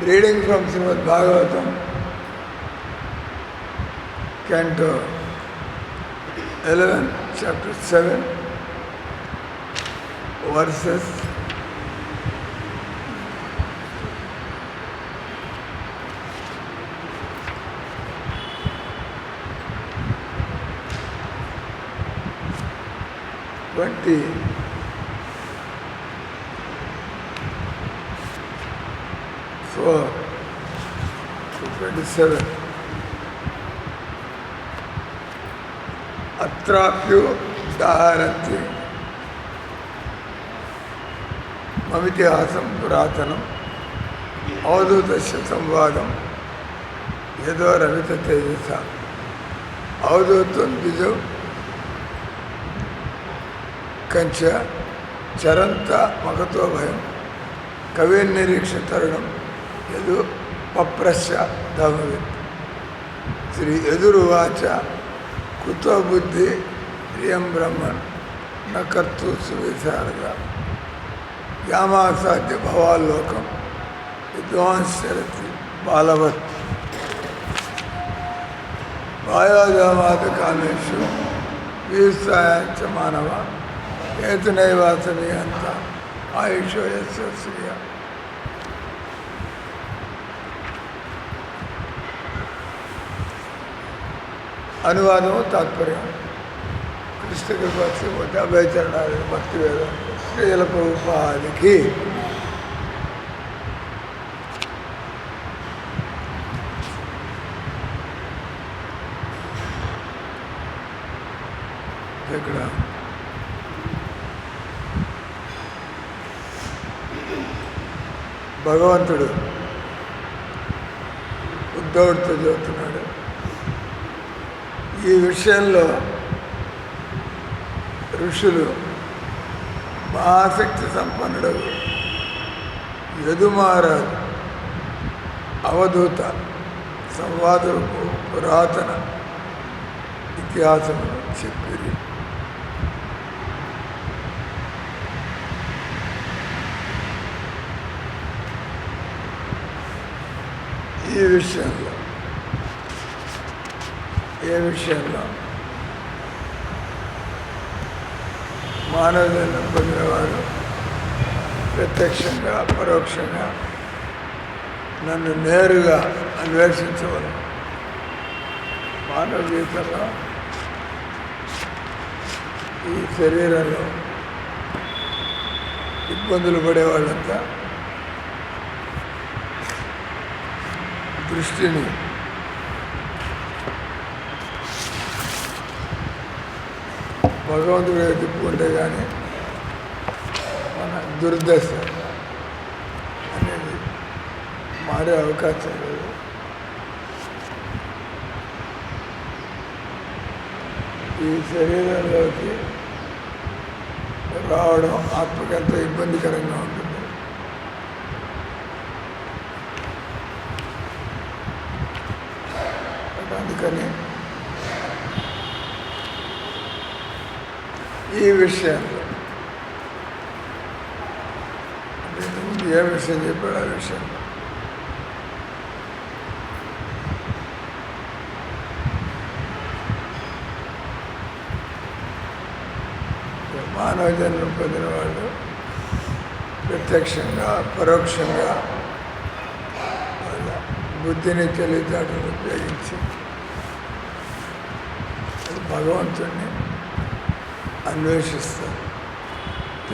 Reading from Srimad Bhagavatam, Canto 11, Chapter 7, verses 24 to 27. అత్రాప్యో దాహరంతి మమితిహాసం పురాతనం అవధూతస్య సంవాదం యదో రవిత తేజస అవధూతం ద్విజౌ కంచ చరంత మగతో భయం కవిర్నిరీక్ష తరుణం యదు పప్రశ్య ధమవిత్. శ్రీ యదురువాచ కుతో బుద్ధి ప్రియం బ్రహ్మన్ న కర్తు సువిశారద యామాసాధ్య భవాల్లోకం విద్వాంసరతి బాలవత్. వాయోజామాత కామేషు వీసాయాంచ మానవ ఏతునైవాసమి అంత ఆయుషో యస్య శ్రియ. అనువాదము తాత్పర్యం. కృష్ణ కృపకి అభయచరణాలు భక్తి వేదం శ్రీల ప్రభుపాదికి. ఇక్కడ భగవంతుడు ఉద్ధవుడితో చెబుతున్నాడు, ఈ విషయంలో ఋషులు మహాశక్తి సంపన్నుడు యదుమారాజు అవధూత సంవాదకు పురాతన ఇతిహాసము చెప్పిరి. ఈ విషయంలో ఏ విషయంలో మానవ జన్మ పొందినవారు ప్రత్యక్షంగా పరోక్షంగా నన్ను నేరుగా అన్వేషించవలను. మానవ జీవితంలో ఈ శరీరంలో ఇబ్బందులు పడేవాళ్ళంతా దృష్టిని భగవంతుడు తిప్పుకుంటే కానీ మన దుర్దశ అనేది మారే అవకాశం లేదు. ఈ శరీరంలోకి రావడం ఆత్మకి ఎంతో ఇబ్బందికరంగా ఉంటుంది. అందుకని ఈ విషయంలో ఏ విషయం చెప్పాడు, ఆ విషయంలో మానవ జన్మ పొందిన వాళ్ళు ప్రత్యక్షంగా పరోక్షంగా వాళ్ళ బుద్ధిని తెలివితేటలు ఉపయోగించి భగవంతుడిని అన్వేషిస్తారు.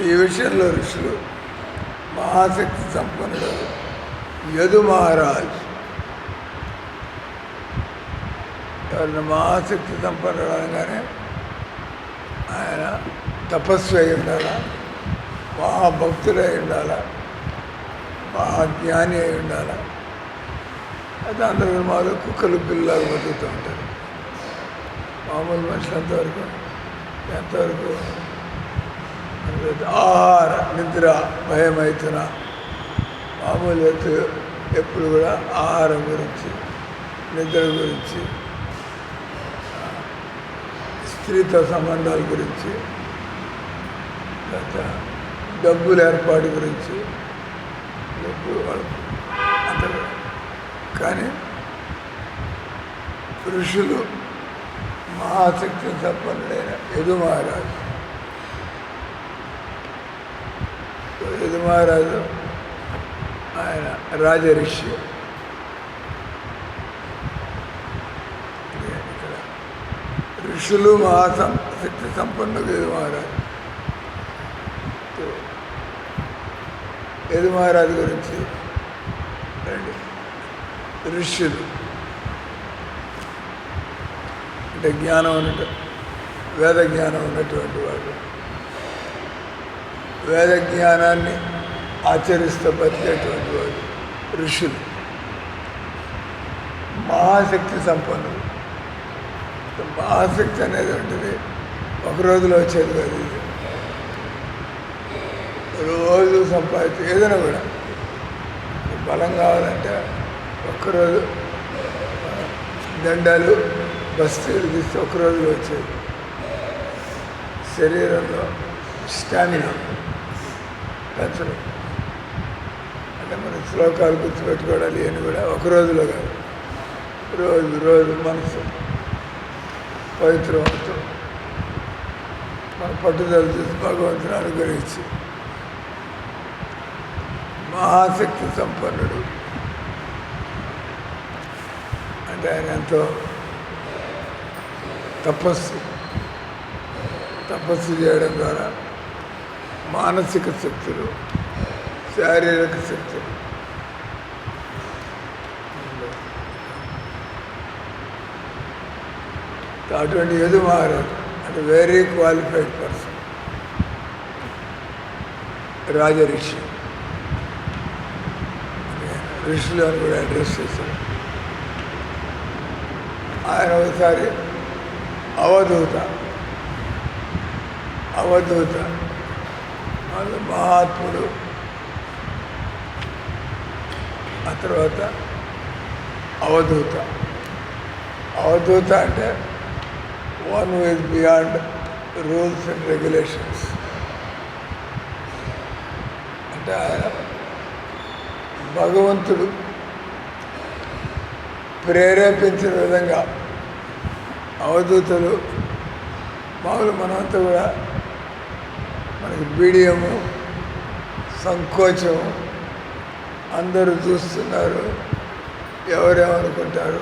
ఈ విషయంలో ఋషులు మహాశక్తి సంపన్నుడు యదు మహారాజ్ ఎవరిని మహాశక్తి సంపన్నుడు అనగానే ఆయన తపస్సు అయి ఉండాలా, మహాభక్తుడై ఉండాలా, మహాజ్ఞాని అయి ఉండాలా. అయితే అందరూ మాలో కుక్కలు పిల్లలు బతుకుతూ ఉంటారు. మామూలు మనుషులు ఎంతవరకు ఆహార నిద్ర భయమవుతున్న మామూలు వ్యక్తులు ఎప్పుడు కూడా ఆహారం గురించి, నిద్ర గురించి, స్త్రీతో సంబంధాల గురించి, డబ్బుల ఏర్పాటు గురించి ఎప్పుడు వాళ్ళు అంత కానీ ఋషులు మహాశక్తి సంపన్నుడైన యదుమహారాజు ఆయన రాజఋషి. ఇక్కడ ఋషులు మహాశక్తి సంపన్నుడు యదుమహారాజు. యదుమహారాజు గురించి రండి. ఋషులు అంటే జ్ఞానం ఉన్నట్టు, వేద జ్ఞానం ఉన్నటువంటి వాళ్ళు, వేద జ్ఞానాన్ని ఆచరిస్తూ బతికేటువంటి వాళ్ళు ఋషులు. మహాశక్తి సంపన్నులు. మహాశక్తి అనేది ఉంటుంది ఒక రోజులో వచ్చేది కాదు. ఇది రోజు సంపాదించి ఏదైనా కూడా బలం కావాలంటే ఒక్కరోజు దండాలు బస్తీలు తీస్తే ఒక రోజులో వచ్చేది. శరీరంలో స్టామినా పెంచడం అంటే మన శ్లోకాలు గుర్తుపెట్టుకోవడాలి అని కూడా ఒక రోజులో కాదు, రోజు రోజు మనసు పవిత్రమవుతూ మన పట్టుదల చూసి భగవంతుని అనుగ్రహించి మహాశక్తి సంపన్నుడు అంటే ఆయన ఎంతో తపస్సు చేయడం ద్వారా మానసిక శక్తులు, శారీరక శక్తులు, అటువంటి యదుమహారాజు అంటే వెరీ క్వాలిఫైడ్ పర్సన్, రాజఋషి. ఋషులు అని కూడా అడ్రస్ చేశారు. ఆయన ఒకసారి అవధూత వాళ్ళు మహాత్ముడు, ఆ తర్వాత అవధూత అంటే one who's beyond rules and regulations. అంటే ఆయన భగవంతుడు ప్రేరేపించిన విధంగా అవధూతలు మామూలు మనంతా కూడా మనకి బిడియము, సంకోచము, అందరూ చూస్తున్నారు, ఎవరేమనుకుంటారు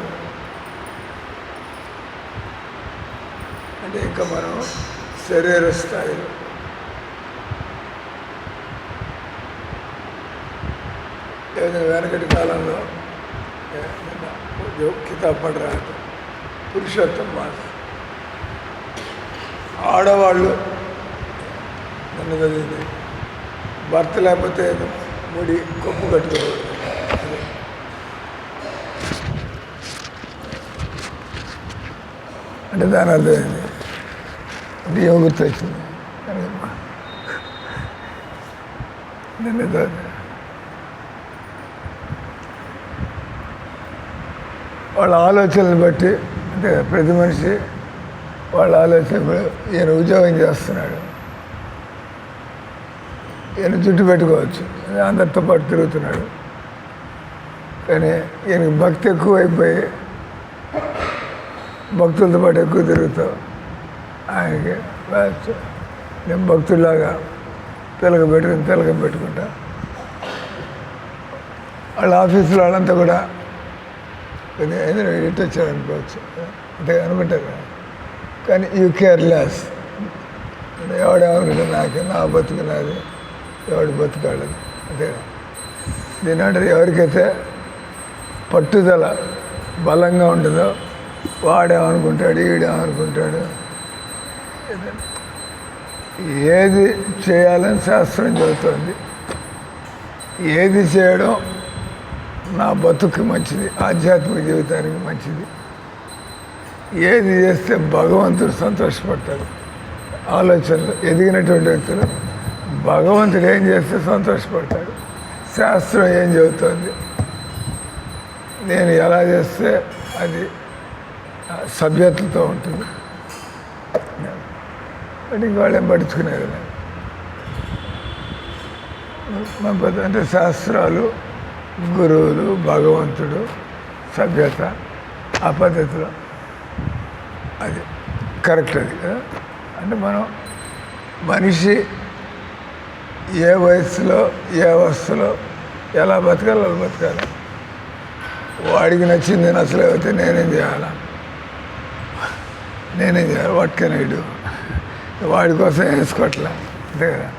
అంటే ఇంకా మనం శరీర స్థాయిలో ఏదైనా వెనకటి కాలంలో కితాబ్ పడ రहा था పురుషోత్తం మాస్ ఆడవాళ్ళు నన్ను చదివింది భర్త లేకపోతే ముడి కొప్పు కట్టుకోవాలి. అంటే దాని అర్థమైంది. అంటే ఏమో గుర్తొచ్చింది వాళ్ళ ఆలోచనలు బట్టి అంటే ప్రతి మనిషి వాళ్ళ ఆలోచన. ఈయన ఉద్యోగం చేస్తున్నాడు, ఈయన జుట్టు పెట్టుకోవచ్చు, అందరితో పాటు తిరుగుతున్నాడు, కానీ ఈయనకి భక్తి ఎక్కువైపోయి భక్తులతో పాటు ఎక్కువ తిరుగుతావు. ఆయనకి నేను భక్తుల్లాగా తిలకం పెట్టుకుంటా. వాళ్ళ ఆఫీసులో వాళ్ళంతా కూడా ఏదైనా ఎటు వచ్చాడు అనుకోవచ్చు, అంటే అనుకుంటారు. కానీ యూ కేర్లెస్, ఎవడేమనుకుంటే నా బతుకు నాది, ఎవడు బతుకాడదు. అంతే దీని అంటే ఎవరికైతే పట్టుదల బలంగా ఉంటుందో వాడేమనుకుంటాడు, ఈడేమనుకుంటాడు. ఏది చేయాలని శాస్త్రం చెబుతోంది, ఏది చేయడం నా బతుకు మంచిది, ఆధ్యాత్మిక జీవితానికి మంచిది, ఏది చేస్తే భగవంతుడు సంతోషపడతాడు. ఆలోచనలు ఎదిగినటువంటి వ్యక్తులు భగవంతుడు ఏం చేస్తే సంతోషపడతాడు, శాస్త్రం ఏం చెబుతోంది, నేను ఎలా చేస్తే అది సభ్యతలతో ఉంటుంది అంటే ఇంకోళ్ళేం పట్టించుకునేది. అంటే శాస్త్రాలు, గురువులు, భగవంతుడు సభ్యత, ఆ పద్ధతిలో అది కరెక్ట్. అది కదా. అంటే మనం మనిషి ఏ వయసులో ఏ అవస్థలో ఎలా బతకాలో అలా బతకాలి. వాడికి నచ్చింది నచ్చలేకపోతే నేనేం చేయాలి? What can I do? వాడి కోసం వేసుకోవట్లే, అంతే కదా.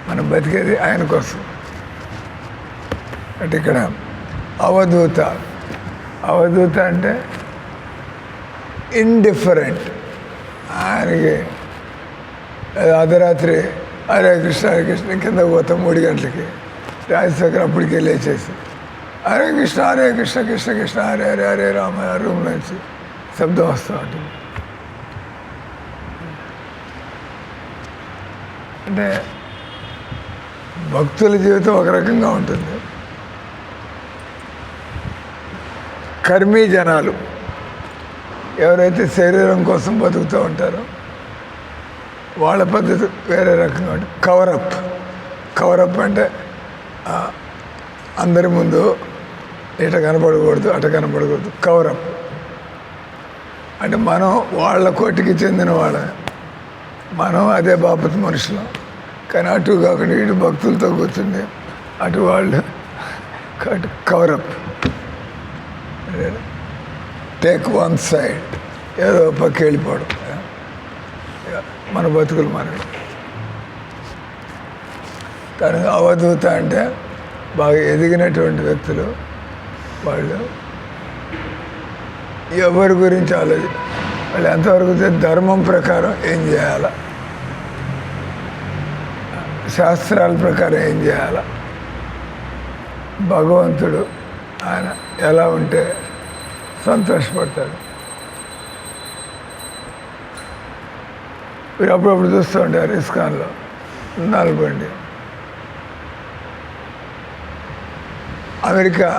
మనం బతికేది ఆయన కోసం. అంటే ఇక్కడ అవధూత అంటే ఇండిఫరెంట్. ఆయనకి అర్ధరాత్రి హరే కృష్ణ కింద పోతాం 3 గంటలకి, రాజశేఖర్ అప్పటికే లేచేసి హరే కృష్ణ కృష్ణ కృష్ణ హరే హరే హరే రామ రూమ్ నుంచి శబ్దం వస్తూ ఉంటుంది. అంటే భక్తుల జీవితం ఒక రకంగా ఉంటుంది. కర్మీ జనాలు ఎవరైతే శరీరం కోసం బతుకుతూ ఉంటారో వాళ్ళ పద్ధతి వేరే రకంగా ఉంటుంది. కవరప్ అంటే అందరి ముందు ఇట కనపడకూడదు, అట కనపడకూడదు. కవరప్ అంటే మనం వాళ్ళ కోటికి చెందిన వాళ్ళ, మనం అదే బాపత్ మనుషులు. కానీ అటు కాకుండా ఇటు భక్తులతో కూర్చుంది, అటు వాళ్ళు కవరప్. టేక్ వన్ సైడ్, ఏదో పక్క వెళ్ళిపోవడం. మన బతుకులు మనకి. కానీ అవధూత అంటే బాగా ఎదిగినటువంటి వ్యక్తులు. వాళ్ళు ఎవరి గురించి వాళ్ళు ఎంతవరకు ధర్మం ప్రకారం ఏం చేయాల, శాస్త్రాల ప్రకారం ఏం చేయాల, భగవంతుడు ఆయన ఎలా ఉంటే సంతోషపడతాడు. మీరు అప్పుడప్పుడు చూస్తూ ఉంటారు ఇస్కాన్లో నాలుబండి. అమెరికా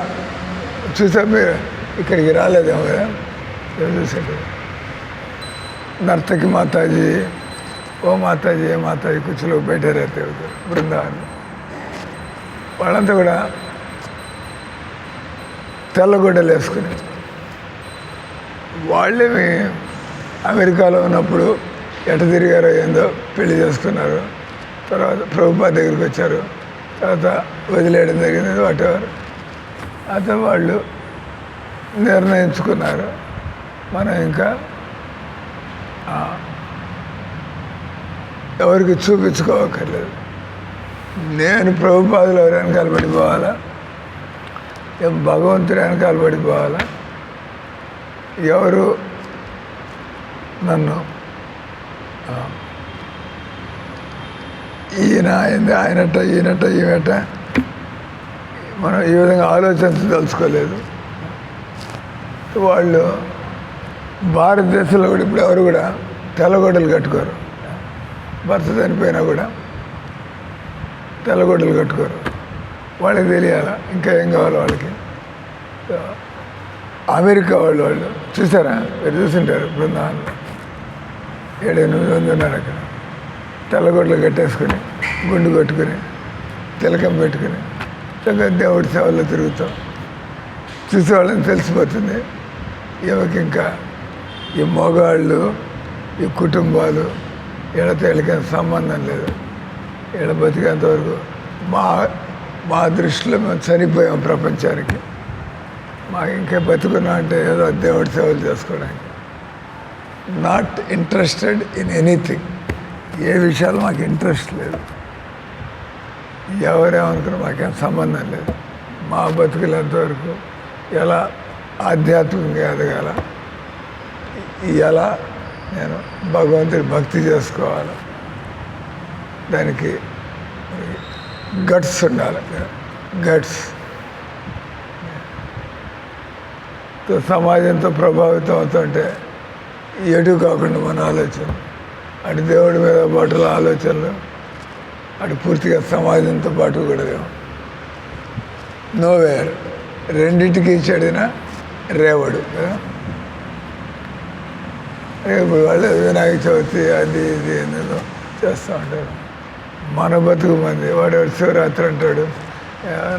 చూసా, మీరు ఇక్కడికి రాలేదేమో కదా, చూసాడు. నర్తకి మాతాజీ, ఓ మాతాజీ ఏ మాతాజీ కూర్చోలో బయట రైతే బృందావన్. వాళ్ళంతా కూడా తెల్లగొడ్డలు వేసుకుని, వాళ్ళేమి అమెరికాలో ఉన్నప్పుడు ఎట తిరిగారో ఏందో పెళ్లి చేసుకున్నారు. తర్వాత ప్రభుపాద దగ్గరికి వచ్చారు, తర్వాత వదిలేయడం జరిగింది. వాటెవర్ అయితే వాళ్ళు నిర్ణయించుకున్నారు, మనం ఇంకా ఎవరికి చూపించుకోవక్కర్లేదు. నేను ప్రభుపాదులు ఎవరు వెనకాల పడిపోవాలా, భగవంతుడు వెనకాల పడిపోవాలా, ఎవరు నన్ను ఆయనట ఈమెట మనం ఈ విధంగా ఆలోచించదలుచుకోలేదు. వాళ్ళు భారతదేశంలో కూడా ఇప్పుడు ఎవరు కూడా తెల్లగొడ్డలు కట్టుకోరు. భర్త చనిపోయినా కూడా తెల్లగొడ్డలు కట్టుకోరు. వాళ్ళకి తెలియాల ఇంకా ఏం కావాలి వాళ్ళకి. అమెరికా వాళ్ళు చూసారా, మీరు చూసింటారు బృందావనంలో 7-8 మంది ఉన్నారు అక్కడ. తెల్లగొడ్డలు కట్టేసుకుని, గుండు కొట్టుకుని, తిలకం పెట్టుకుని చక్కగా దేవుడి సేవల్లో తిరుగుతాం. చూసేవాళ్ళని తెలిసిపోతుంది ఈమెకి ఇంకా ఈ మగవాళ్ళు, ఈ కుటుంబాలు వీళ్ళతో వీళ్ళకి సంబంధం లేదు. వీళ్ళ బతికేంతవరకు మా దృష్టిలో మేము చనిపోయాం ప్రపంచానికి. మాకు ఇంకా బతుకున్నా అంటే ఏదో దేవుడి సేవలు చేసుకోవడానికి. Not interested in anything. ఏ విషయాలు మాకు ఇంట్రెస్ట్ లేదు. ఎవరేమనుకున్నా మాకేం సంబంధం లేదు. మా బతుకులు ఎంతవరకు ఎలా ఆధ్యాత్మికంగా ఎదగాల, ఎలా నేను భగవంతుడి భక్తి చేసుకోవాలి, దానికి గట్స్ ఉండాలి. గట్స్ సమాజంతో ప్రభావితం అవుతుంటే ఎటు కాకుండా మన ఆలోచన, అటు దేవుడి మీద పాటుల ఆలోచనలు, అటు పూర్తిగా సమాజంతో పాటు కూడా నోవేర్, రెండింటికి చెడిన రేవడు కదా. ఇప్పుడు వాళ్ళు వినాయక చవితి అది ఇది ఏదో చేస్తూ ఉంటారు. మన బతుకు మంది వాడు శివరాత్రి అంటాడు,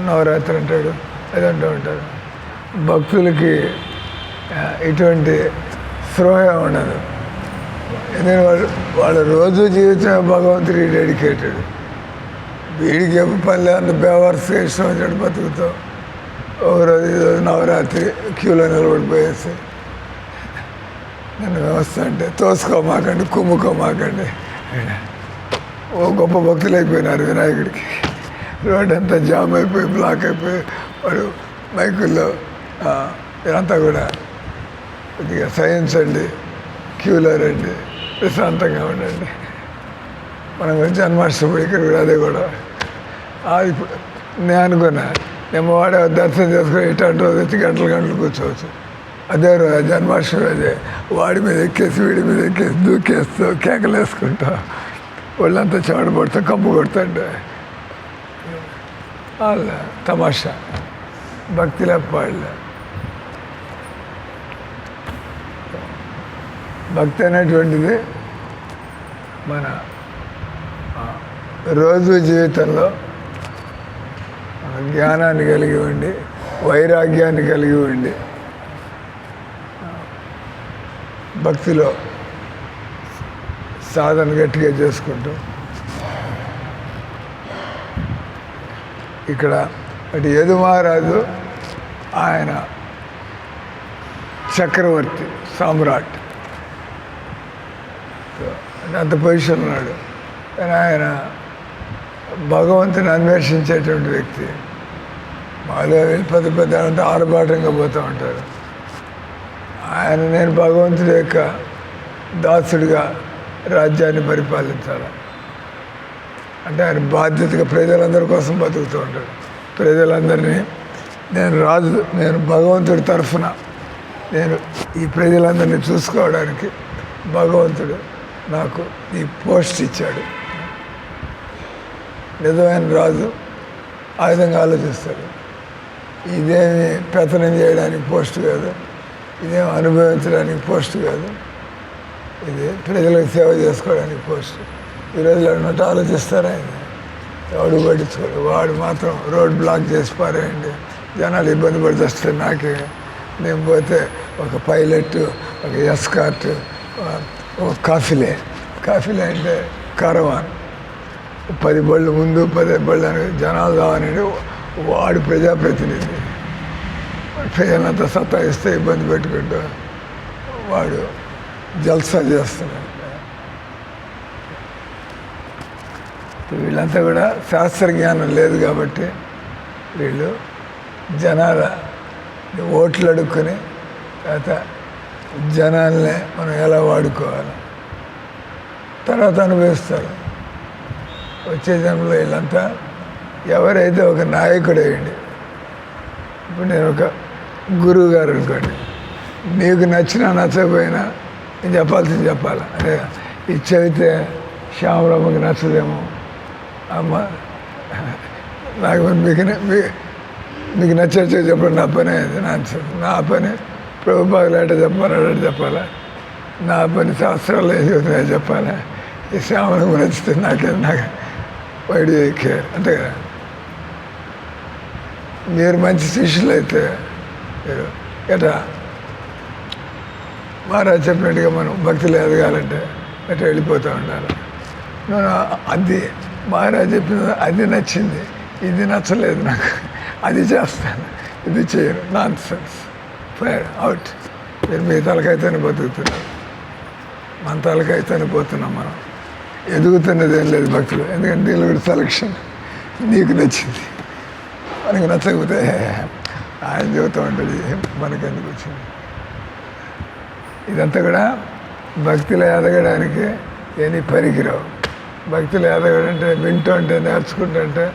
నవరాత్రి అంటాడు, అది అంటూ ఉంటాడు. భక్తులకి ఇటువంటి స్పృహ ఉండదు. ఎందుకంటే వాళ్ళ రోజు జీవితం భగవంతుడికి డెడికేటెడ్. వీడికి ఎప్పుడు పని అంత బేవర్స్ ఇష్టం వచ్చినట్టు బతుకుతాం. ఒకరోజు నవరాత్రి క్యూలో నిలబడిపోయేసి నన్ను వ్యవస్థ అంటే తోసుకోమాకండి, కుమ్ముకోమాకండి. ఓ గొప్ప భక్తులు అయిపోయినారు వినాయకుడికి. రోడ్ అంతా జామ్ అయిపోయి బ్లాక్ అయిపోయి వాడు మైకుల్లో ఇదంతా కూడా కొద్దిగా సహించండి, క్యూలో రండి, ప్రశాంతంగా ఉండండి. మనం జన్మాష్టమి ఇక్కడ కూడా అదే కూడా అది నేను అనుకున్నా. నేను వాడే దర్శనం చేసుకుని ఇట్లాంటి రోజు వచ్చి గంటలు కూర్చోవచ్చు. అదే రోజు జన్మాష్టమి అదే వాడి మీద ఎక్కేసి వీడి మీద ఎక్కేసి దూకేస్తూ కేకలు వేసుకుంటా వాళ్ళంతా చెమట పడుతూ కంపు కొడుతుంటే వాళ్ళ తమాషా భక్తిలో పాడలే. భక్తి అనేటువంటిది మన రోజు జీవితంలో జ్ఞానాన్ని కలిగి ఉండి, వైరాగ్యాన్ని కలిగి ఉండి, భక్తిలో సాధన గట్టిగా చేసుకుంటూ ఇక్కడ అటు యదుమహారాజు ఆయన చక్రవర్తి సామ్రాట్ అంత పొజిషన్ ఉన్నాడు. కానీ ఆయన భగవంతుని అన్వేషించేటువంటి వ్యక్తి. మాలో పెద్ద పెద్ద అంటే ఆరుబాటంగా పోతూ ఉంటారు. ఆయన నేను భగవంతుడి యొక్క దాసుడిగా రాజ్యాన్ని పరిపాలించాలి అంటే ఆయన బాధ్యతగా ప్రజలందరి కోసం బతుకుతూ ఉంటాడు. ప్రజలందరినీ నేను భగవంతుడి తరఫున నేను ఈ ప్రజలందరినీ చూసుకోవడానికి భగవంతుడు నాకు ఈ పోస్ట్ ఇచ్చాడు. నిజమైన రాజు ఆ విధంగా ఆలోచిస్తాడు. ఇదేమి పెత్తనం చేయడానికి పోస్ట్ కాదు, ఇదేమి అనుభవించడానికి పోస్ట్ కాదు, ఇది ప్రజలకు సేవ చేసుకోవడానికి పోస్ట్. ఈరోజు అన్నట్టు ఆలోచిస్తారా? ఆయన ఎవడు పట్టించుకోడు. వాడు మాత్రం రోడ్ బ్లాక్ చేసి పారేయండి, జనాలు ఇబ్బంది పడి వస్తే నాకే. నేను పోతే ఒక పైలట్, ఒక ఎస్కార్ట్, ఒక కాఫీలే అంటే కరవాన్, 10 బళ్ళు ముందు 10 బళ్ళు అని జనాలు కావాలంటే వాడు ప్రజాప్రతినిధి. ప్రజలంతా సత్తాయిస్తే ఇబ్బంది పెట్టుకుంటూ వాడు జల్సా చేస్తున్నాడు. వీళ్ళంతా కూడా శాస్త్రజ్ఞానం లేదు కాబట్టి వీళ్ళు జనాల ఓట్లు అడుక్కొని తర్వాత జనాల్ని మనం ఎలా వాడుకోవాలి తర్వాత అనుభవిస్తారు. వచ్చే జనంలో వీళ్ళంతా ఎవరైతే ఒక నాయకుడు అయ్యండి. ఇప్పుడు నేను ఒక గురువు గారు అనుకోండి, మీకు నచ్చినా నచ్చకపోయినా నేను చెప్పాల్సింది చెప్పాలి. అదే ఇది చదివితే శ్యామరామ్మకి నచ్చదేమో, అమ్మ నాకు మీకు నచ్చే చెప్పడం నా పని. అది నా పని ప్రభుపాదులు అంటే చెప్పాలి, అడటి చెప్పాలా. నా పని శాస్త్రాలు ఏం చదువుతున్నాయో చెప్పాలి. ఈ శ్యామలకు నచ్చితే నాకు వైడ్ కేర్ అంతే కదా. మీరు మంచి శిష్యులు అయితే మీరు ఎట్లా మహారాజ్ చెప్పినట్టుగా మనం భక్తిలో ఎదగాలంటే ఎట్లా వెళ్ళిపోతూ ఉండాలి. నేను అది మహారాజ్ చెప్పిన అది నచ్చింది, ఇది నచ్చలేదు నాకు, అది చేస్తాను, ఇది చేయను, నాన్ సెన్స్, ఫైర్ అవుట్. మీరు మీ తలకైతేనే బతుకుతున్నారు, మన తలకైతేనే పోతున్నాం. మనం ఎదుగుతున్నది ఏం లేదు భక్తులు. ఎందుకంటే దీనిలో కూడా సెలక్షన్ నీకు నచ్చింది, మనకి నచ్చకపోతే ఆయన చెబుతూ ఉంటుంది మనకెందుకు వచ్చింది. ఇదంతా కూడా భక్తిలో ఎదగడానికి ఏమీ పనికిరావు. భక్తిలో ఎదగడంటే వింటూ అంటే నేర్చుకుంటుంటే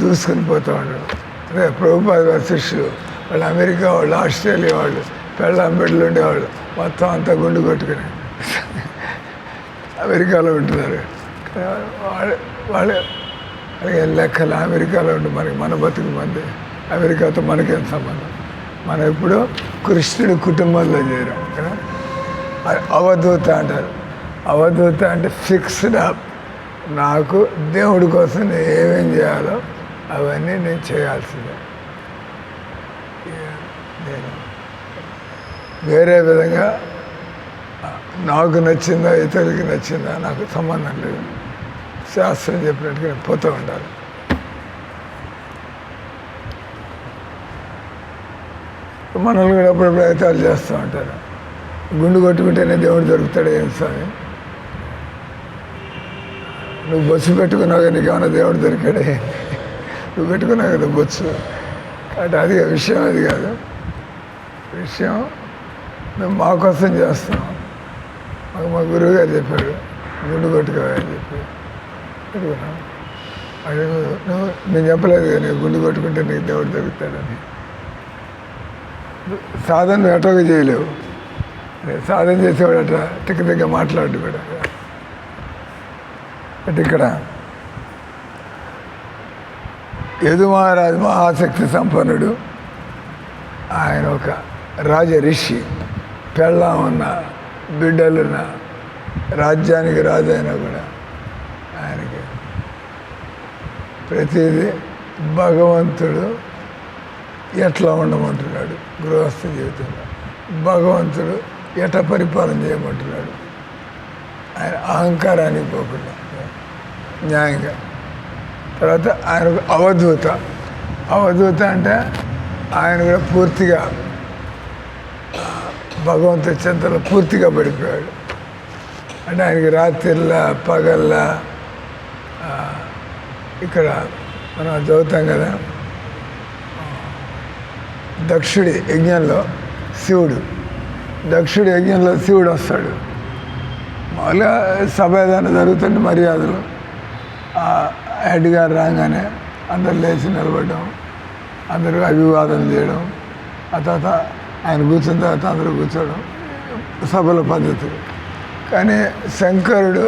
దూసుకొని పోతూ ఉండడు. అదే ప్రభుపాద శిష్యులు వాళ్ళు అమెరికా వాళ్ళు, ఆస్ట్రేలియా వాళ్ళు, పెళ్ళాం బిడ్డలు ఉండేవాళ్ళు మొత్తం అంతా గుండు కొట్టుకుని అమెరికాలో ఉంటున్నారు. వాళ్ళే అలాగే లెక్కలు అమెరికాలో ఉండి మన బతుకు మంది, అమెరికాతో మనకేం సంబంధం. మనం ఎప్పుడూ కృష్ణుడి కుటుంబంలో చేరాం కదా. అవధూత అంటారు. అవధూత అంటే ఫిక్స్డ్ అప్. నాకు దేవుడి కోసం నేను ఏమేం చేయాలో అవన్నీ నేను చేయాల్సిందే. నేను వేరే విధంగా నాకు నచ్చిందా ఇతరులకి నచ్చిందా నాకు సంబంధం లేదు. శాస్త్రం చెప్పినట్టుగా పోతూ ఉండాలి. మనల్ని కూడా అప్పుడప్పుడు ప్రయత్నాలు చేస్తూ ఉంటారు. గుండు కొట్టుకుంటేనే దేవుడు దొరుకుతాడు ఏం స్వామి? నువ్వు బొచ్చు పెట్టుకున్నావు కదా, నీకేమన్నా దేవుడు దొరికాడే? నువ్వు పెట్టుకున్నావు కదా బొచ్చు. కాబట్టి అది విషయం, అది కాదు విషయం. మేము మా కోసం చేస్తాం. మాకు మా గురువు గారు చెప్పాడు, గుండు కొట్టుకోవాలని చెప్పి పెట్టుకున్నాం. అది నువ్వు నేను చెప్పలేదు కదా, నీకు గుండు కొట్టుకుంటే నీకు దేవుడు దొరుకుతాడని. సాధన ఎటోగా చేయలేవు. సాధన చేసేవాడు అట్లా తిక్క మాట్లాడు కూడా. అంటే ఇక్కడ యదుమహారాజు మహాశక్తి సంపన్నుడు. ఆయన ఒక రాజ ఋషి. పెళ్ళాం ఉన్న బిడ్డలున్న రాజ్యానికి రాజు అయినా కూడా ఆయనకి ప్రతిదీ భగవంతుడు ఎట్లా ఉండమంటున్నాడు. గృహస్థ జీవితంలో భగవంతుడు ఎట్లా పరిపాలన చేయమంటున్నాడు. ఆయన అహంకారానికి పోకుండా న్యాయంగా. తర్వాత ఆయనకు అవధూత. అవధూత అంటే ఆయన కూడా పూర్తిగా భగవంతుడి చింతలో పూర్తిగా పడిపోయాడు. అంటే ఆయనకి రాత్రిల్లా పగల్లా ఇక్కడ మనం చదువుతాం కదా, దక్షుడి యజ్ఞంలో శివుడు వస్తాడు. మామూలుగా సభ ఏదైనా జరుగుతుంటే మర్యాదలు హెడ్ గారు రాగానే అందరు లేచి నిలబడడం, అందరూ అభివాదం చేయడం, ఆ తర్వాత ఆయన కూర్చున్న తర్వాత అందరూ కూర్చోవడం సభల పద్ధతులు. కానీ శంకరుడు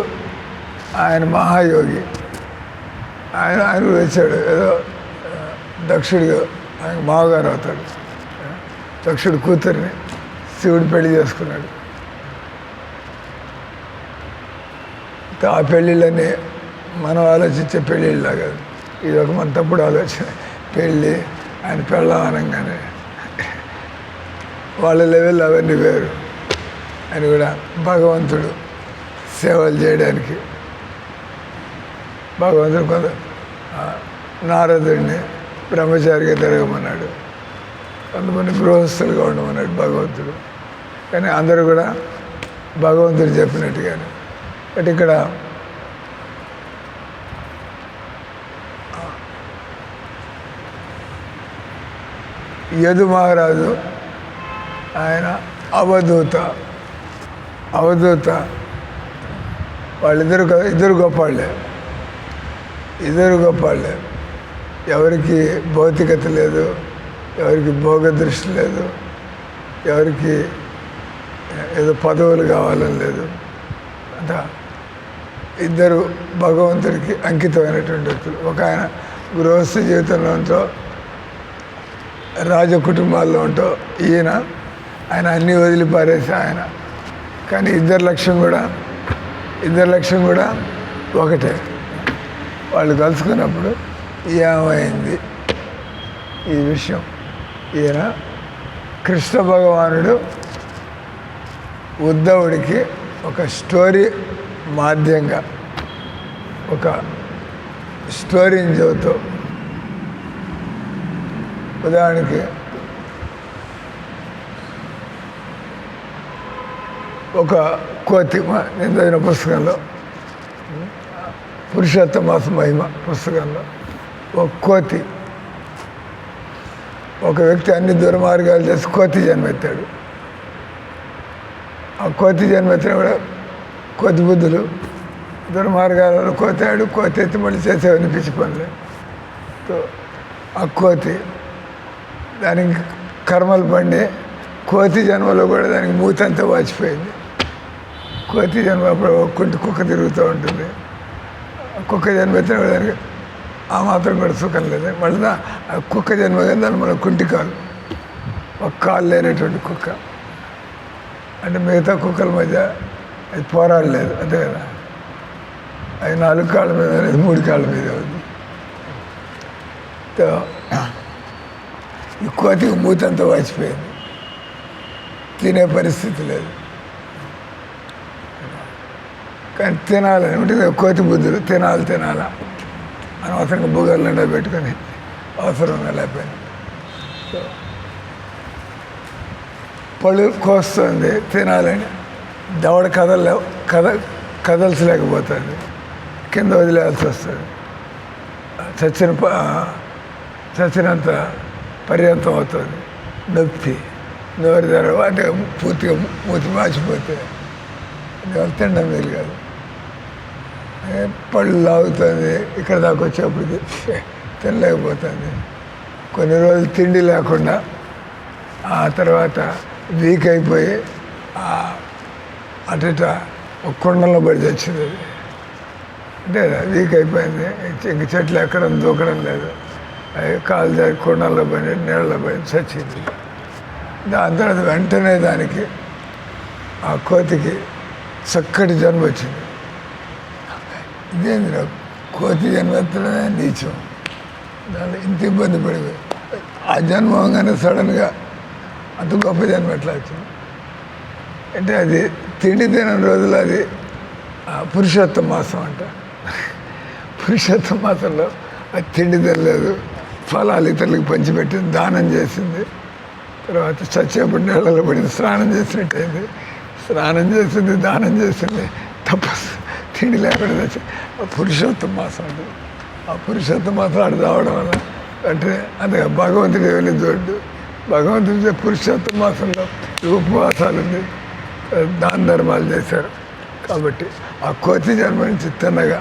ఆయన మహాయోగి. ఆయన వచ్చాడు. ఏదో దక్షుడిగా ఆయన మామగారు అవుతాడు. దక్షుడు కూతురిని శివుడు పెళ్లి చేసుకున్నాడు. ఆ పెళ్ళిళ్ళని మనం ఆలోచించే పెళ్ళిళ్ళలాగా ఇది ఒక మన తప్పుడు ఆలోచన. పెళ్ళి ఆయన పెళ్ళాం అనగానే వాళ్ళ లెవెల్ అవన్నీ వేరు. ఆయన కూడా భగవంతుడు సేవలు చేయడానికి భగవంతుడు కొంత నారదుడిని బ్రహ్మచారిగా తిరగమన్నాడు, కొంతమంది గృహస్థులుగా ఉండమన్నాడు భగవంతుడు. కానీ అందరూ కూడా భగవంతుడు చెప్పినట్టుగానే. బట్ ఇక్కడ యదు మహారాజు ఆయన అవధూత. ఇద్దరు గొప్పవాళ్ళే. ఎవరికి భౌతికత లేదు, ఎవరికి భోగ దృష్టి లేదు, ఎవరికి ఏదో పదవులు కావాలని లేదు. అంత ఇద్దరు భగవంతుడికి అంకితమైనటువంటి వ్యక్తులు. ఒక ఆయన గృహస్థ జీవితంలో ఉంటో రాజ కుటుంబాల్లో ఉంటో ఆయన అన్నీ వదిలిపారేసి ఆయన. కానీ ఇద్దరు లక్ష్యం కూడా ఒకటే. వాళ్ళు కలుసుకున్నప్పుడు ఏమైంది ఈ విషయం. ఈయన కృష్ణ భగవానుడు ఉద్ధవుడికి ఒక స్టోరీ మాధ్యంగా ఒక స్టోరీని చెబుతూ, ఉదాహరణకి ఒక కోతి, నేను చదివిన పుస్తకంలో పురుషోత్తమాస మహిమ పుస్తకంలో ఒక కోతి, ఒక వ్యక్తి అన్ని దుర్మార్గాలు చేసి కోతి జన్మెత్తాడు. ఆ కోతి జన్మెత్తిన కూడా కోతి బుద్ధులు దుర్మార్గాలలో కోతాడు. కోతి ఎత్తి మళ్ళీ చేసేవన్నీ పిచ్చి పనులే. ఆ కోతి దానికి కర్మలు పండి కోతి జన్మలో కూడా దానికి మూతంతా వాచిపోయింది. కోతి జన్మ అప్పుడు కుక్క తిరుగుతూ ఉంటుంది. కుక్క జన్మ ఎత్తిన దానికి ఆ మాత్రం కూడా సుఖం లేదు. మళ్ళీ ఆ కుక్క జన్మ కానీ దాన్ని మన కుంటి కాలు, ఒక కాలు లేనటువంటి కుక్క. అంటే మిగతా కుక్కల మధ్య అది పోరాడలేదు, అంతే కదా. అది 4 కాళ్ళ మీద అనేది 3 కాళ్ళ మీద ఉంది. ఈ కోతికి మూతంతా వాచిపోయింది, తినే పరిస్థితి లేదు. కానీ తినాలని ఉంటుంది కోతి బుద్ధులు, తినాలా అనవసరంగా బుగర్లు నిండా పెట్టుకొని అవసరంగా లేకపోయింది. పళ్ళు కోస్తుంది తినాలని, దవడ కదల్చలేకపోతుంది, కింద వదిలేయాల్సి వస్తుంది. చచ్చినంత పర్యంతం అవుతుంది, నొప్పి నోరు తెరవ అంటే పూర్తిగా మూతి మార్చిపోతే వాళ్ళు తినడం వీలు కాదు. పళ్ళు లాగుతుంది, ఇక్కడ దాకా వచ్చేప్పటికి తినలేకపోతుంది. కొన్ని రోజులు తిండి లేకుండా ఆ తర్వాత వీక్ అయిపోయి అట ఒక కుండలో పడి చచ్చింది. అది అంటే వీక్ అయిపోయింది, ఇంక చెట్లు ఎక్కడం దూకడం లేదు, కాలు జారి కుండల్లో పడి నీళ్ళలో పడి చచ్చింది. దాని తర్వాత వెంటనే దానికి ఆ కోతికి చక్కటి జన్మ వచ్చింది. ఇదేంది కోతి జన్మ ఎత్తడమే నీచం, దాంట్లో ఇంత ఇబ్బంది పడిపోయి ఆ జన్మంగానే సడన్గా అంత గొప్ప జన్మ ఎట్లా వచ్చింది అంటే అది తిండి తినని రోజులు అది పురుషోత్తమ మాసం అంట. పురుషోత్తమ మాసంలో అది తిండి తినలేదు, ఫలాలు ఇతరులకు పంచిపెట్టింది, దానం చేసింది. తర్వాత చచ్చేప్పుడు నీళ్ళలో పడింది, స్నానం చేసినట్టయింది. స్నానం చేసింది, దానం చేసింది, తపస్సు తిండి లేకుండా తెచ్చి పురుషోత్తమ మాసం అంటే ఆ పురుషోత్తమ మాసం ఆడు రావడం వల్ల అంటే అంతే భగవంతుడి వెళ్ళి చూడ్డు. భగవంతుడి పురుషోత్తమ మాసంలో ఉపవాసాలు ఉంది, దాన ధర్మాలు చేశారు. కాబట్టి ఆ కోతి జన్మ నుంచి తిన్నగా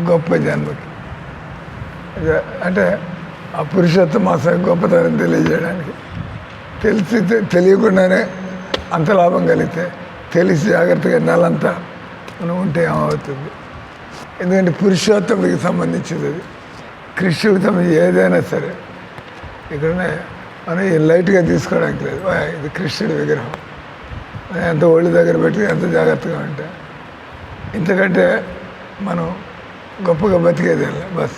గొప్ప జన్మకి అంటే ఆ పురుషోత్తమ మాసం గొప్పతనం తెలియజేయడానికి తెలియకుండానే అంత లాభం కలిగితే తెలిసి జాగ్రత్తగా నెలంతా మనం ఉంటే ఏమవుతుంది. ఎందుకంటే పురుషోత్తముడికి సంబంధించింది అది. కృష్ణుడికి సంబంధించి ఏదైనా సరే ఇక్కడనే మనం లైట్గా తీసుకోవడానికి లేదు. ఇది కృష్ణుడి విగ్రహం, ఎంత ఒళ్ళు దగ్గర పెట్టి ఎంత జాగ్రత్తగా ఉంటే ఇంతకంటే మనం గొప్పగా బతికేది బస్.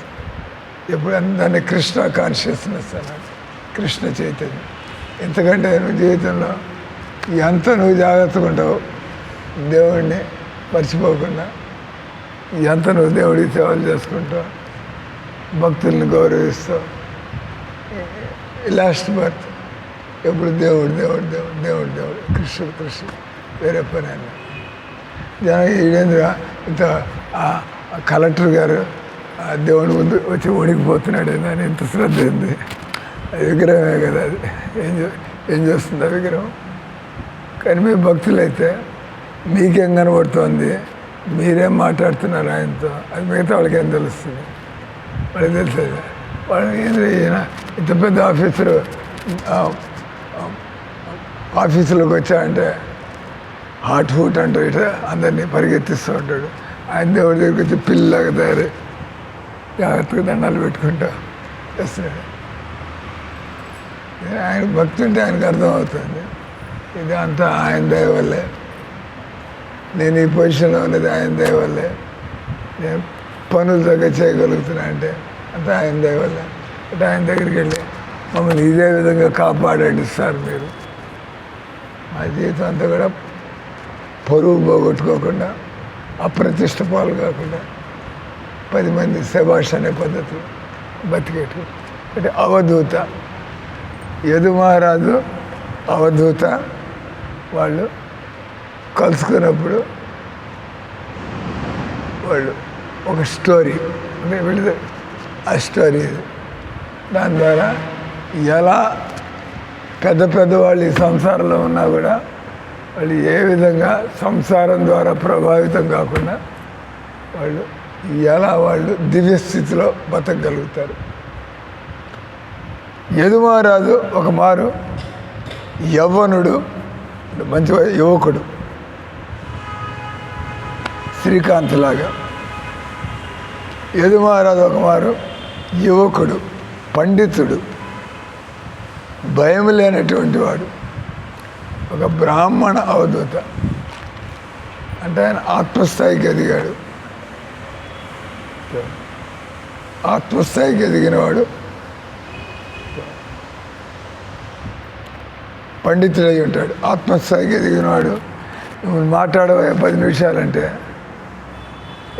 ఎప్పుడు దాన్ని కృష్ణ కాన్షియస్నెస్ అన్నట్టు, కృష్ణ చైతన్యం. ఎందుకంటే నువ్వు జీవితంలో ఎంత నువ్వు జాగ్రత్తగా ఉంటావు, దేవుడిని మర్చిపోకుండా ఎంత నువ్వు దేవుడికి సేవలు చేసుకుంటావు, భక్తుల్ని గౌరవిస్తావు. లాస్ట్ బర్త్ ఎప్పుడు దేవుడు కృష్ణుడు వేరే పని అని జనం ఈడేంద్ర ఇంత కలెక్టర్ గారు దేవుడి ముందు వచ్చి ఓడికిపోతున్నాడు అని ఇంత శ్రద్ధ ఉంది. విగ్రహమే కదా, అది ఏం చేస్తుంది ఆ విగ్రహం. కానీ మీ భక్తులైతే మీకేం కనబడుతోంది, మీరేం మాట్లాడుతున్నారు ఆయనతో, అది మిగతా వాళ్ళకి ఏం తెలుస్తుంది, వాళ్ళకి తెలుస్తుంది. వాళ్ళు ఈయన ఇంత పెద్ద ఆఫీసులోకి వచ్చాడంటే హాట్ హూట్ అంటూ ఇట్లా అందరినీ పరిగెత్తిస్తూ ఉంటాడు. ఆయన దేవుడి దగ్గరికి వచ్చి పిల్లలాగా తయారై జాగ్రత్తగా దండాలు పెట్టుకుంటూ చేస్తున్నాడు. ఆయన భక్తి ఉంటే ఆయనకు అర్థమవుతుంది, ఇది అంతా ఆయన దయ వల్లే, నేను ఈ పొజిషన్లో ఉన్నది ఆయన దయ వల్లే, నేను పనులు దగ్గర చేయగలుగుతున్నా అంటే అంతా ఆయన దయ వల్లే. అంటే ఆయన దగ్గరికి వెళ్ళి మమ్మల్ని ఇదే విధంగా కాపాడండి సార్, మీరు మా జీవితం అంతా కూడా పరువు పోగొట్టుకోకుండా, అప్రతిష్ట పాలు కాకుండా 10 మంది శభాష్ అనే పద్ధతిలో బతికేటు. అంటే అవధూత యదుమహారాజు అవధూత వాళ్ళు కలుసుకున్నప్పుడు వాళ్ళు ఒక స్టోరీ అంటే వెళితే ఆ స్టోరీ ఇది. దాని ద్వారా ఎలా పెద్దవాళ్ళు ఈ సంసారంలో ఉన్నా కూడా వాళ్ళు ఏ విధంగా సంసారం ద్వారా ప్రభావితం కాకుండా వాళ్ళు ఎలా దివ్య స్థితిలో బతకగలుగుతారు. యదుమహారాజు ఒక మారు యవ్వనుడు, మంచి యువకుడు, శ్రీకాంత్ లాగా. యదుమహారాజు ఒక మారు యువకుడు, పండితుడు, భయం లేనటువంటి వాడు, ఒక బ్రాహ్మణ అవధూత. అంటే ఆయన ఆత్మస్థాయికి ఎదిగాడు. ఆత్మస్థాయికి ఎదిగినవాడు పండితుడై ఉంటాడు, ఆత్మస్థాయికి ఎదిగినవాడు. నువ్వు మాట్లాడబోయే 10 నిమిషాలంటే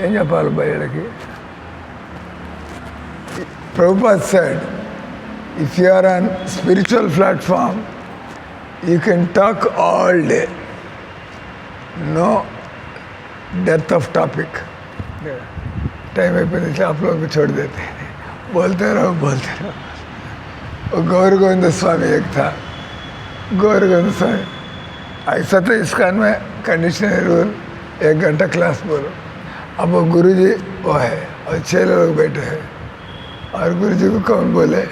ఏం చెప్పాలి బయటకి? Prabhupada said, if you are on spiritual platform, you can talk all day. No depth of topic. Time అయిపోయింది, आप लोगों को छोड़ देते हैं, बोलते रहो. गौर गोविंद स्वामी एक था, गौर गोविंद स्वामी ऐसा था इस्कॉन में कंडीशनल रूल 1 घंटा क्लास बोलो. अब वो गुरु जी वो है और 6 लोग बैठे हैं और गुरु जी को कौन बोले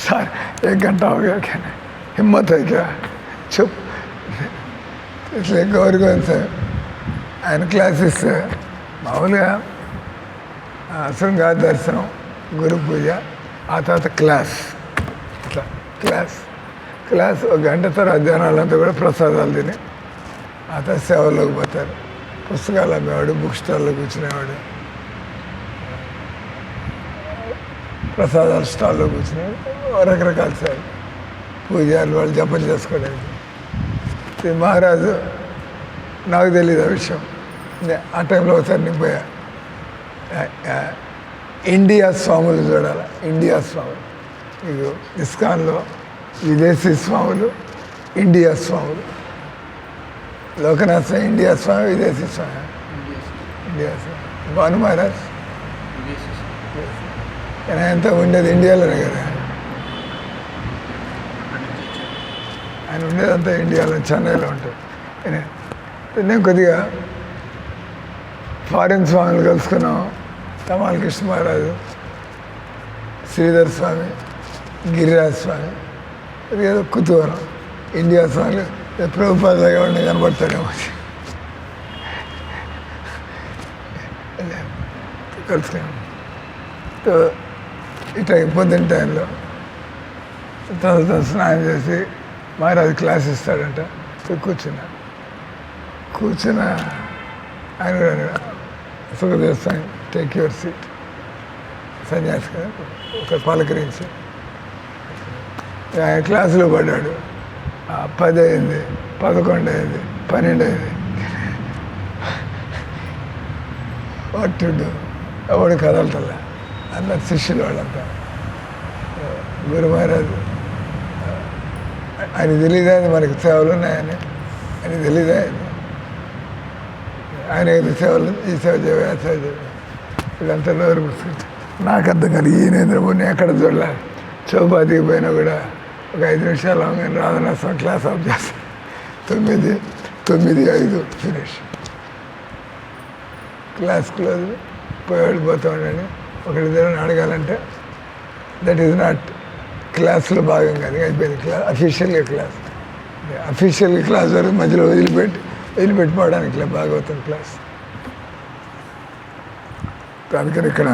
सर 1 घंटा हो गया, क्या नहीं हिम्मत है क्या, चुप. इसलिए गौर गोविंद से ఆయన క్లాసెస్ మామూలుగా శృంగార దర్శనం, గురు పూజ, ఆ తర్వాత క్లాస్, ఇట్లా క్లాస్ 1 గంట తర్వాత జనాలంతా కూడా ప్రసాదాలు తిని ఆ తర్వాత సేవలోకి పోతారు. పుస్తకాలు అమ్మేవాడు, బుక్ స్టాల్లో కూర్చునేవాడు, ప్రసాదాల స్టాల్లో కూర్చునేవాడు, రకరకాల సేవలు, పూజారులు వాళ్ళు జపం చేసుకోవడానికి. మహారాజు నాకు తెలియదు ఆ విషయం. ఆ టైంలో ఒకసారి నేను పోయా, ఇండియా స్వాములు చూడాలి. ఇండియా స్వాములు మీకు ఇస్కాన్లో విదేశీ స్వాములు, ఇండియా స్వాములు. లోకనాథ్ స్వామి ఇండియా స్వామి, విదేశీ స్వామి ఇండియా స్వామి. భాను మహారాజ్ ఆయన ఉండేది ఇండియాలోనే కదా, ఆయన ఉండేదంతా ఇండియాలో, చెన్నైలో ఉంటాడు. నేను కొద్దిగా ఫారిన్ స్వామిని కలుసుకున్నాం. తమాల్ కృష్ణ మహారాజు, శ్రీధర్ స్వామి, గిరిరాజ్ స్వామి. ఏదో కుతూహలం, ఇండియా స్వామిలు ప్రభుపాదగా ఉండి కనబడతాడేమో కలుసుకున్నాం. ఇట్లా పొద్దున్న టైంలో తర్వాత స్నానం చేసి మహారాజు క్లాస్ ఇస్తాడంట. కూర్చున్న ఆయన సుఖదేవ్ స్వామి టేక్ యువర్ సీట్, సన్యాసి కదా, ఒక పలకరించి ఆయన క్లాసులో పడ్డాడు. 10 అయింది, 11 అయింది, 12 అయింది. వాటుడు ఎవడు కదలటల్లా అన్న శిష్యులు వాళ్ళంతా. గురు మహారాజు ఆయన తెలియదా మనకి సేవలు ఉన్నాయని, ఆయన తెలియదా ఆయన సేవలు, ఈ సేవ చేయవా, ఆ సేవ చేయవా, వీళ్ళంతా నోరు పుచ్చుకుంటారు. నాకు అర్థం కాదు, ఈ నేంద్రమూర్ని ఎక్కడ చూడాలి. చౌపాతికి పోయినా కూడా ఒక 5 నిమిషాలు అవగానే రాధనాస్వామి క్లాస్ ఆఫ్ చేస్తాను. 9:05 ఫినిష్, క్లాస్ క్లోజ్. పోయేవాడు పోతా ఉండండి. ఒకరిద్దరిని అడగాలంటే దట్ ఈజ్ నాట్ క్లాస్లో భాగం కాదు, అయిపోయింది క్లాస్. అఫీషియల్గా క్లాస్ వరకు మధ్యలో వదిలిపెట్టిపోవడానికి భాగవతం క్లాస్. అందుకని ఇక్కడ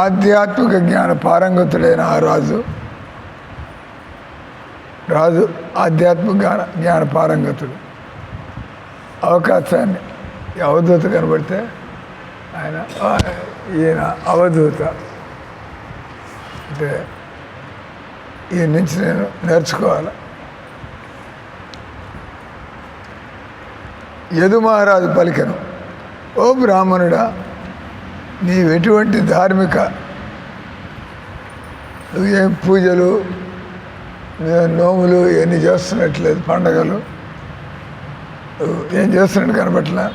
ఆధ్యాత్మిక జ్ఞాన పారంగతుడైన ఆ రాజు ఆధ్యాత్మిక జ్ఞాన పారంగతుడు. అవకాశాన్ని అవధూత కనబడితే ఈయన అవధూత అంటే ఈయన నుంచి నేను నేర్చుకోవాలి. యదు మహారాజు పలికెను, ఓ బ్రాహ్మణుడా, నీవెటువంటి ధార్మిక, నువ్వేం పూజలు, నోములు ఇవన్నీ చేస్తున్నట్లేదు, పండగలు ఏం చేస్తున్నట్టు కనబట్లా.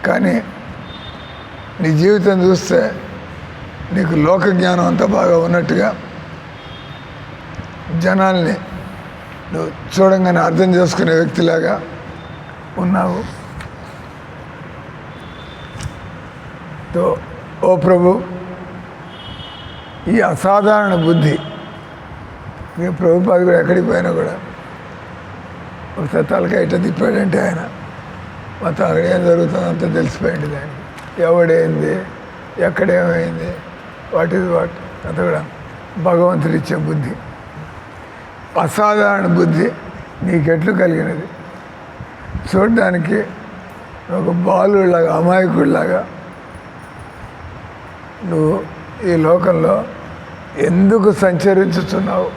కానీ నీ జీవితం చూస్తే నీకు లోక జ్ఞానం అంతా బాగా ఉన్నట్టుగా, జనాల్ని నువ్వు చూడంగానే అర్థం చేసుకునే వ్యక్తిలాగా ఉన్నావు. ఓ ప్రభు, ఈ అసాధారణ బుద్ధి, ప్రభుపాద కూడా ఎక్కడికి పోయినా కూడా ఒకసారి తలకాయ ఇట్లా తిప్పాడంటే ఆయన మొత్తం అక్కడ ఏం జరుగుతుందో అంతా తెలిసిపోయింది. దానికి ఎవడేంది, ఎక్కడేమైంది, వాట్ ఈజ్ వాట్ అంత కూడా భగవంతుడు ఇచ్చే బుద్ధి. అసాధారణ బుద్ధి నీకెట్లు కలిగినది. చూడడానికి ఒక బాలులాగా అమాయకుడిలాగా నువ్వు ఈ లోకంలో ఎందుకు సంచరించుతున్నావు?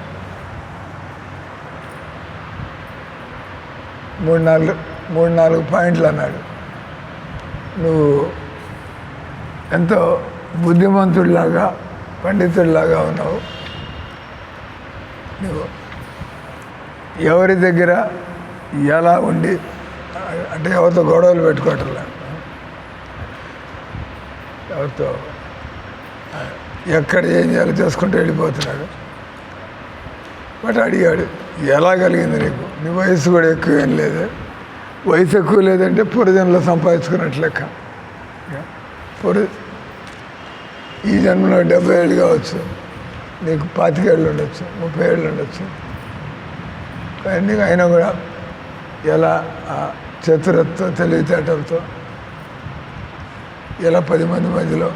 మూడు నాలుగు పాయింట్లు అన్నాడు. నువ్వు ఎంతో బుద్ధిమంతుడిలాగా పండితుడిలాగా ఉన్నావు. నువ్వు ఎవరి దగ్గర ఎలా ఉండి, అంటే ఎవరితో గొడవలు పెట్టుకోవట్లే, ఎవరితో ఎక్కడ ఏం చేయాలో చేసుకుంటూ వెళ్ళిపోతున్నాడు. బట్ అడిగాడు, ఎలా కలిగింది నీకు? నీ వయసు కూడా ఎక్కువ ఏం లేదు. వయసు ఎక్కువ లేదంటే పురజన్లో సంపాదించుకున్నట్లు లెక్క. ఈ జన్మలో 70 ఏళ్ళు కావచ్చు, నీకు 25 ఏళ్ళు ఉండొచ్చు, 30 ఏళ్ళు ఉండొచ్చు. అన్నీ అయినా కూడా ఎలా చతురతతో తెలివితేటలతో ఎలా 10 మంది మధ్యలో,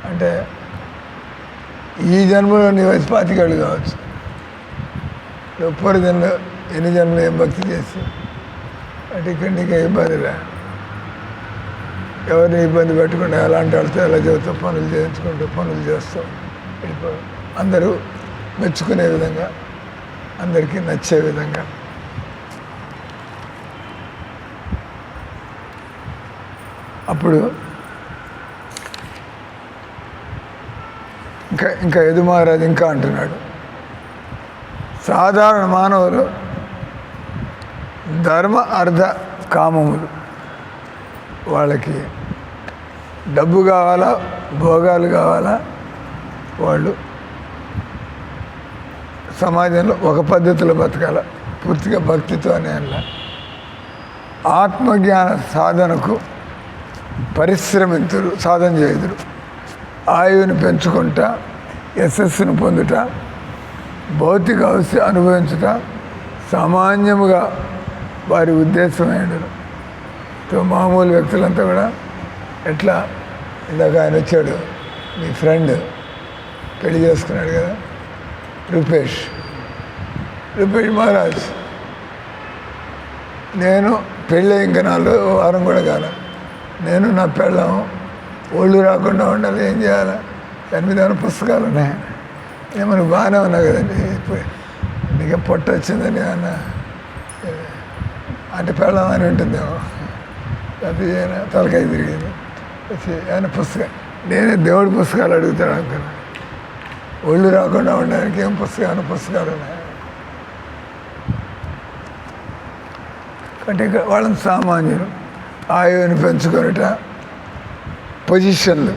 అంటే ఈ జన్మలో నీ వయసు 25 ఏళ్ళు కావచ్చు, నువ్వు పూర్వజన్మలో ఎన్ని జన్మలు ఏం భక్తి చేసి, అంటే ఇక్కడ నీకు ఇబ్బందిలే. ఎవరిని ఇబ్బంది పెట్టకుండా ఎలాంటి వాళ్ళతో ఎలా చెబుతావు, పనులు చేయించుకుంటూ పనులు చేస్తావు, వెళ్ళిపో. అందరూ మెచ్చుకునే విధంగా, అందరికీ నచ్చే విధంగా. అప్పుడు ఇంకా యదు మహారాజు ఇంకా అంటున్నాడు, సాధారణ మానవులు ధర్మ అర్థ కామములు, వాళ్ళకి డబ్బు కావాలా, భోగాలు కావాలా, వాళ్ళు సమాజంలో ఒక పద్ధతిలో బతకాల, పూర్తిగా భక్తితోనే అలా. ఆత్మజ్ఞాన సాధనకు పరిశ్రమింతురు, సాధన చేయుదురు. ఆయువుని పెంచుకుంటా, యశస్సును పొందుట, భౌతిక అవస్థ అనుభవించుట సామాన్యముగా వారి ఉద్దేశమైనడు. మామూలు వ్యక్తులంతా కూడా ఎట్లా, ఇందాక ఆయన వచ్చాడు, మీ ఫ్రెండ్ పెళ్లి చేసుకున్నాడు కదా, రూపేష్ మహారాజ్. నేను పెళ్ళి ఇంకా 4 వారం కూడా కాదు, నేను నా పెళ్ళం ఒళ్ళు రాకుండా ఉండాలి, ఏం చేయాలి? దాని మీద ఏమైనా పుస్తకాలు ఉన్నాయి? ఏమైనా బాగానే ఉన్నా కదండి, ఇప్పుడు నీకు పొట్ట వచ్చిందని అన్న అంటే పెళ్ళం అని ఉంటుందేమో, అది తలకాయ తిరిగింది. ఆయన పుస్తకం, నేనే దేవుడి పుస్తకాలు అడుగుతాడు అనుకున్నా. ఒళ్ళు రాకుండా ఉండడానికి ఏం పుస్తకాలు ఉన్నాయి అంటే వాళ్ళని సామాన్యులు. ఆయువుని పెంచుకొనుట, పొజిషన్లు,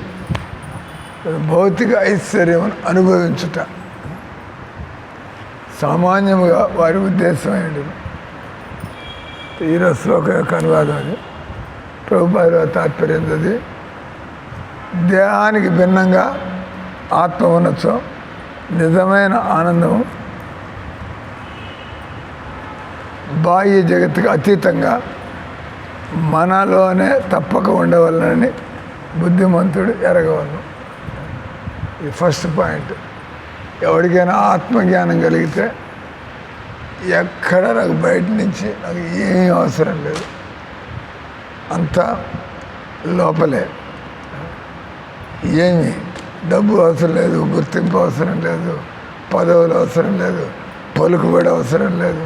భౌతిక ఐశ్వర్యం అనుభవించుట సామాన్యముగా వారి ఉద్దేశమైనది. ఈరోజు శ్లోకం యొక్క అనువాదం అది. ప్రభుపాద తాత్పర్యం అది, దేహానికి భిన్నంగా ఆత్మ ఉన్నచో నిజమైన ఆనందం బాహ్య జగత్తుకు అతీతంగా మనలోనే తప్పక ఉండవలనని బుద్ధిమంతుడు ఎరగవలను. ఈ ఫస్ట్ పాయింట్. ఎవరికైనా ఆత్మజ్ఞానం కలిగితే ఎక్కడ నాకు బయట నుంచి నాకు ఏమీ అవసరం లేదు, అంతా లోపలే. ఏమి డబ్బు అవసరం లేదు, గుర్తింపు అవసరం లేదు, పదవులు అవసరం లేదు, పలుకుబడి అవసరం లేదు.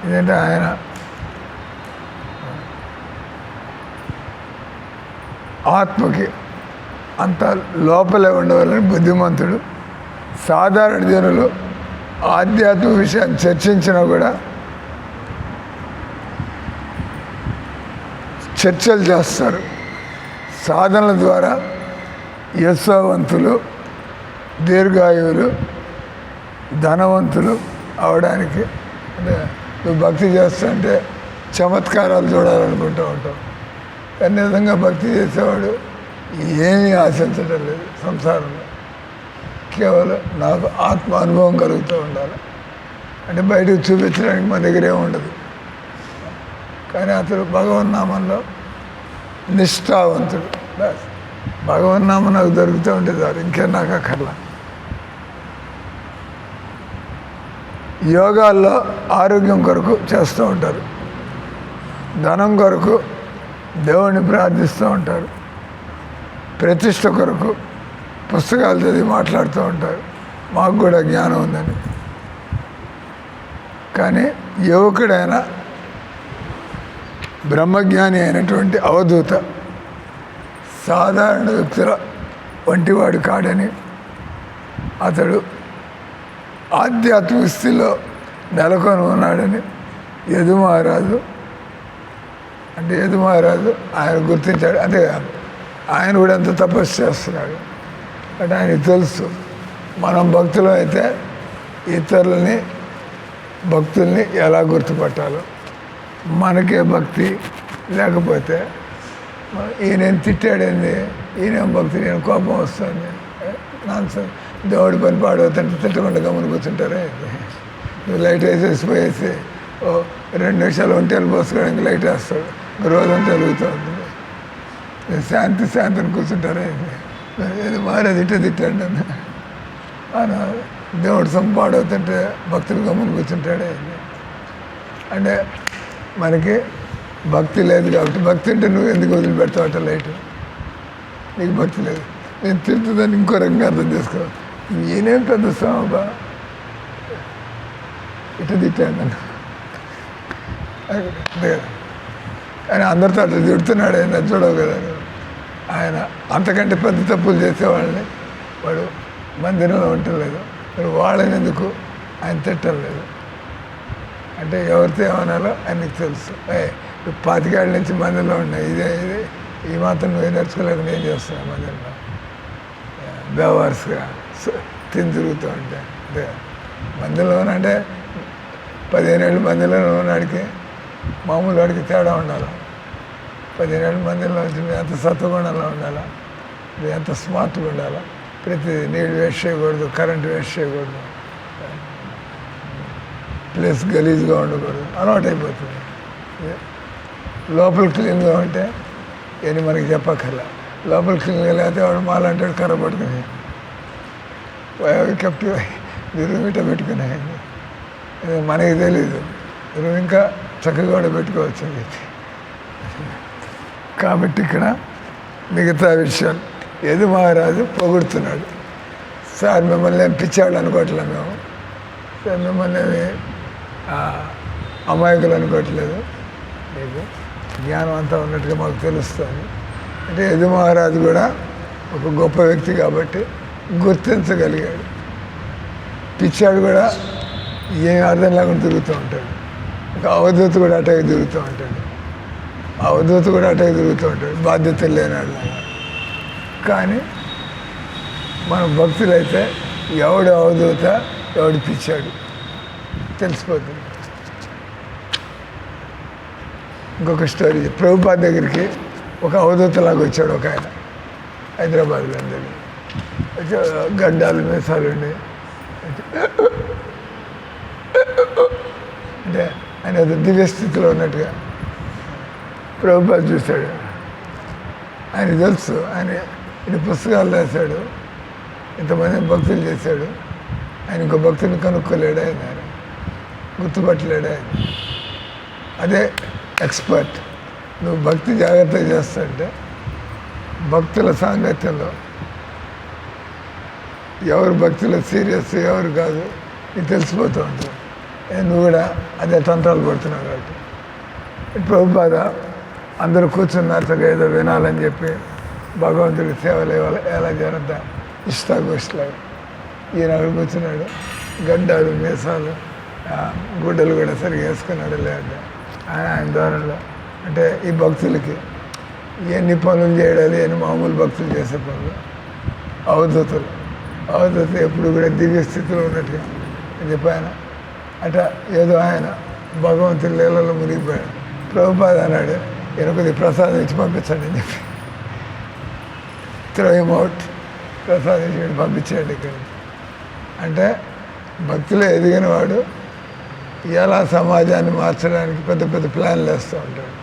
ఇదంటే ఆయన ఆత్మకి అంత లోపలే ఉండవాలని బుద్ధిమంతుడు. సాధారణ జనులు ఆధ్యాత్మిక విషయాన్ని చర్చించినా కూడా చర్చలు చేస్తారు. సాధనల ద్వారా యశోవంతులు, దీర్ఘాయువులు, ధనవంతులు అవడానికి, అంటే నువ్వు భక్తి చేస్తుంటే చమత్కారాలు చూడాలనుకుంటూ ఉంటావు. కానీ నిజంగా భక్తి చేసేవాడు ఏమీ ఆశించడం లేదు సంసారంలో. కేవలం నాకు ఆత్మ అనుభవం కలుగుతూ ఉండాలి. అంటే బయటకు చూపించడానికి మన దగ్గర ఏముండదు. కానీ అతడు భగవన్నామంలో నిష్ఠావంతుడు. భగవన్నామం నాకు దొరుకుతూ ఉంటుంది సార్, ఇంకేం నాకు అక్కర్లా. యోగాల్లో ఆరోగ్యం కొరకు చేస్తూ ఉంటారు. ధనం కొరకు దేవుణ్ణి ప్రార్థిస్తూ ఉంటారు, ప్రతిష్ట కొరకు పుస్తకాలు చదివి మాట్లాడుతూ ఉంటారు, మాకు కూడా జ్ఞానం ఉందని. కానీ యువకుడైన బ్రహ్మజ్ఞాని అయినటువంటి అవధూత సాధారణ వ్యక్తుల వంటివాడు కాడని, అతడు ఆధ్యాత్మిక స్థితిలో నెలకొని ఉన్నాడని యదుమహారాజు ఆయన గుర్తించాడు. అంటే ఆయన కూడా ఎంత తపస్సు చేస్తున్నాడు అంటే ఆయనకు తెలుసు. మనం భక్తులు అయితే భక్తుల్ని ఎలా గుర్తుపట్టాలో, మనకే భక్తి లేకపోతే ఈయన తిట్టాడండి, ఈయనేం భక్తి, నేను కోపం వస్తుంది, దేవుడి పని పాడవుతుంటే తిట్టకుండా గమని కూర్చుంటారే. నువ్వు లైట్ వేసేసి ఓ 2 నిమిషాలు ఒంటేలు పోసుకోవడానికి లైట్ వేస్తాడు, రోజంతా వెలుగుతూ ఉంటుంది. శాంతిని కూర్చుంటారే, ఏది మారేది తిట్టాడు అని దేవుడు సంపాడవుతుంటే భక్తులు గమని కూర్చుంటాడే. అంటే మనకి భక్తి లేదు కాబట్టి, భక్తి అంటే నువ్వు ఎందుకు వదిలిపెడతావు అట్ట లైట్, నీకు భక్తి లేదు. నేను తిడుతుందని ఇంకో రకంగా అర్థం చేసుకో, ఈయనేం పెద్ద స్వామబ్బా తిట్టాడు నన్ను కానీ అందరితో అట్లా తిడుతున్నాడు. ఆయన చూడవు కదా, ఆయన అంతకంటే పెద్ద తప్పులు చేసేవాళ్ళని వాడు మందిరంలో ఉండలేదు, మరి వాళ్ళని ఎందుకు ఆయన తిట్టలేదు అంటే ఎవరితో ఏమనాలో ఆయనకు తెలుసు. 25 ఏళ్ళ నుంచి మందిరంలో ఉన్నాయి, ఇదే ఈ మాత్రం నువ్వు నేర్చుకోలేక నేను చేస్తున్నాను మందిరంలో బేవార్స్గా తిరుగుతూ ఉంటే. అంటే మందిరంలో అంటే 15 ఏళ్ళు మందిరంలో ఉన్నాడికి మామూలు వాడికి తేడా ఉండాలి. 15 ఏళ్ళ మందిరంలో వచ్చి ఎంత సత్వగుణంలో ఉండాలా, ఎంత స్మార్ట్గా ఉండాలా, ప్రతి నీళ్ళు వేస్ట్ చేయకూడదు, కరెంటు వేస్ట్ చేయకూడదు, ప్లేస్ గలీజ్గా ఉండకూడదు, అలవాటు అయిపోతుంది. లోపల క్లీన్గా ఉంటే ఏమి మనకి చెప్పక్కర్లా, లోపల క్లీన్గా లేకపోతే వాడు మాలంటాడు కర్ర పట్టుకుని కెప్ట్ రూమిట పెట్టుకునే, మనకి తెలీదు రూమ్ ఇంకా చక్కగా కూడా పెట్టుకోవచ్చు అని చెప్పి. కాబట్టి ఇక్కడ మిగతా విషయాలు యదుమహారాజు పొగుడుతున్నాడు. సార్ మిమ్మల్ని ఏం పిచ్చాడు అనుకోవట్లేదు మేము, సార్ మిమ్మల్ని ఏమి అమాయకులు అనుకోవట్లేదు, మీకు జ్ఞానం అంతా ఉన్నట్టుగా మాకు తెలుస్తుంది. అంటే యదుమహారాజు కూడా ఒక గొప్ప వ్యక్తి కాబట్టి గుర్తించగలిగాడు. పిచ్చాడు కూడా ఏం అర్థం లేకుండా తిరుగుతూ ఉంటాడు, ఇంకా అవధూత కూడా అటకి తిరుగుతూ ఉంటాడు, బాధ్యతలు లేనాడు. కానీ మన భక్తులైతే ఎవడు అవధూత ఎవడు పిచ్చాడు తెలిసిపోతుంది. ఇంకొక స్టోరీ, ప్రభుపాద దగ్గరికి ఒక అవధూతలాగా వచ్చాడు ఒక ఆయన, హైదరాబాద్లో అందరి గడ్డాలు మీసాలు ఉండి, అంటే ఆయన దివ్య స్థితిలో ఉన్నట్టుగా ప్రభుపాద చూశాడు. ఆయన తెలుసు, ఆయన ఇన్ని పుస్తకాలు రాశాడు, ఇంతమంది భక్తులు చేశాడు, ఆయన ఇంకో భక్తుని కనుక్కోలేడు, ఆయన గుర్తుపట్టలేడు. ఆయన అదే ఎక్స్పర్ట్. నువ్వు భక్తి జాగ్రత్తగా చేస్తుంటే భక్తుల సాంగత్యంలో ఎవరు భక్తులు సీరియస్ ఎవరు కాదు నీకు తెలిసిపోతూ ఉంటుంది. నువ్వు కూడా అదే తంత్రాలు పడుతున్నావు కాబట్టి. ప్రభుపాద అందరూ కూర్చున్నారు, ఏదో వినాలని చెప్పి భగవంతుడి సేవలు ఎలా జరుగుతా ఇష్టాగోష్లాగా ఈయన అక్కడ కూర్చున్నాడు, గడ్డాలు మీసాలు గుడ్డలు కూడా సరిగ్గా వేసుకున్నాడు లేదంటే ఆయన ద్వారంలో. అంటే ఈ భక్తులకి ఎన్ని పనులు చేయడాలి, ఎన్ని మామూలు భక్తులు చేసే పనులు. అవధూతలు ఎప్పుడు కూడా దివ్య స్థితిలో ఉన్నట్టుగా అని చెప్పి ఆయన అట్లా ఏదో ఆయన భగవంతుడి లీలలో మునిగిపోయాడు. ప్రభుపాద అన్నాడు, ఈయన కొద్దిగా ప్రసాదం ఇచ్చి పంపించండి అని చెప్పి త్రో హిమ్ అవుట్, ప్రసాదం ఇచ్చి పంపించాడు ఇక్కడ. అంటే భక్తిలో ఎదిగిన వాడు ఎలా సమాజాన్ని మార్చడానికి పెద్ద పెద్ద ప్లాన్లు వేస్తూ ఉంటాడు.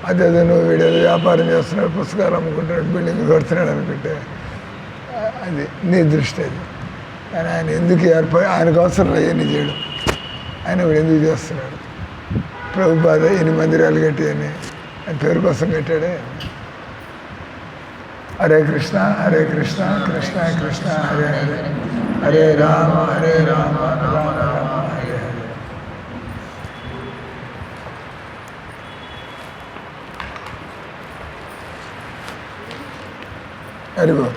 అదేదో నువ్వు వీడేదో వ్యాపారం చేస్తున్నాడు, పుస్తకాలు అమ్ముకుంటాడు, బిల్డింగ్ కడుతున్నాడు అనుకుంటే అది నీ దృష్టి. అది కానీ ఆయన ఎందుకు ఆయనకు అవసరం లేదు ఎన్ని చేయడం, ఆయన వీడు ఎందుకు చేస్తున్నాడు. ప్రభుపాద ఎన్ని మందిరాలు కట్టి అని పేరు కోసం కట్టాడే. హరే కృష్ణ హరే కృష్ణ కృష్ణ కృష్ణ హరే హరే, హరే రామ రామ రామ హరే హరే. హరి బాబు.